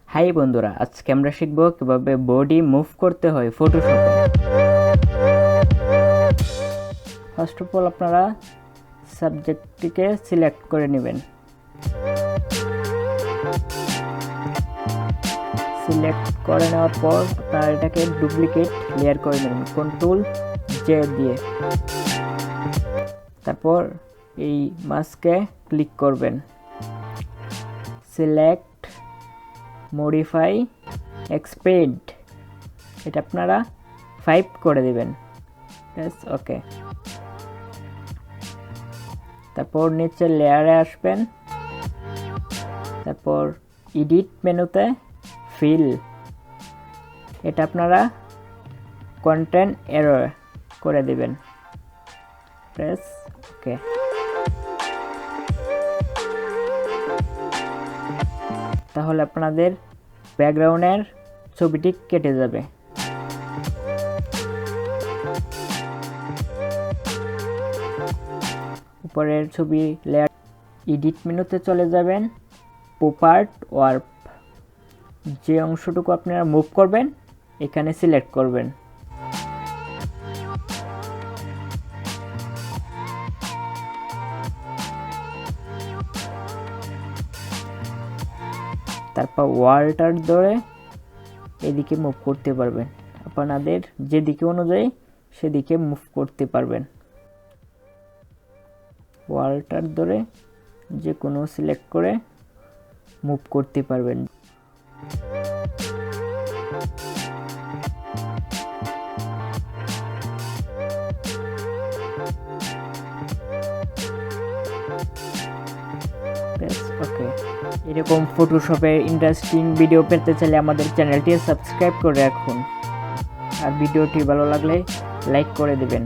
High বন্ধুরা, আজকে আমরা শিখব কিভাবে বডি মুভ করতে হয় ফটোশপে। ফার্স্ট অফ অল আপনারা সাবজেক্টটিকে সিলেক্ট করে নেবেন। সিলেক্ট করে নেওয়ার পর আপনারা এটাকে ডুপ্লিকেট লেয়ার করে নেবেন কন্ট্রোল জে দিয়ে। তারপর এই মাস্কে ক্লিক করবেন, সিলেক্ট মডিফাই এক্সপেড, এটা আপনারা 5 করে দিবেন। ওকে, তারপর নিচে লেয়ারে আসবেন, তারপর এডিট মেনুতে ফিল, এটা আপনারা কন্টেন্ট এরর করে দিবেন। প্রেস ওকে। তাহলে আপনাদের ব্যাকগ্রাউন্ডের ছবিটি কেটে যাবে। উপরের ছবি লেয়ার এডিট মেনুতে চলে যাবেন, পপার্ট ওয়ার্প, যে অংশটুকু আপনারা মুভ করবেন এখানে সিলেক্ট করবেন। তারপর ওয়ালটার ধরে এদিকে মুভ করতে পারবেন, আপনাদের যেদিকে অনুযায়ী সেদিকে মুভ করতে পারবেন। ওয়ালটার ধরে যে কোনো সিলেক্ট করে মুভ করতে পারবেন। ওকে, এরকম ফটোশপের ইন্টারেস্টিং ভিডিও পেতে চাইলে আমাদের চ্যানেলটি সাবস্ক্রাইব করে রাখুন, আর ভিডিওটি ভালো লাগলে লাইক করে দেবেন।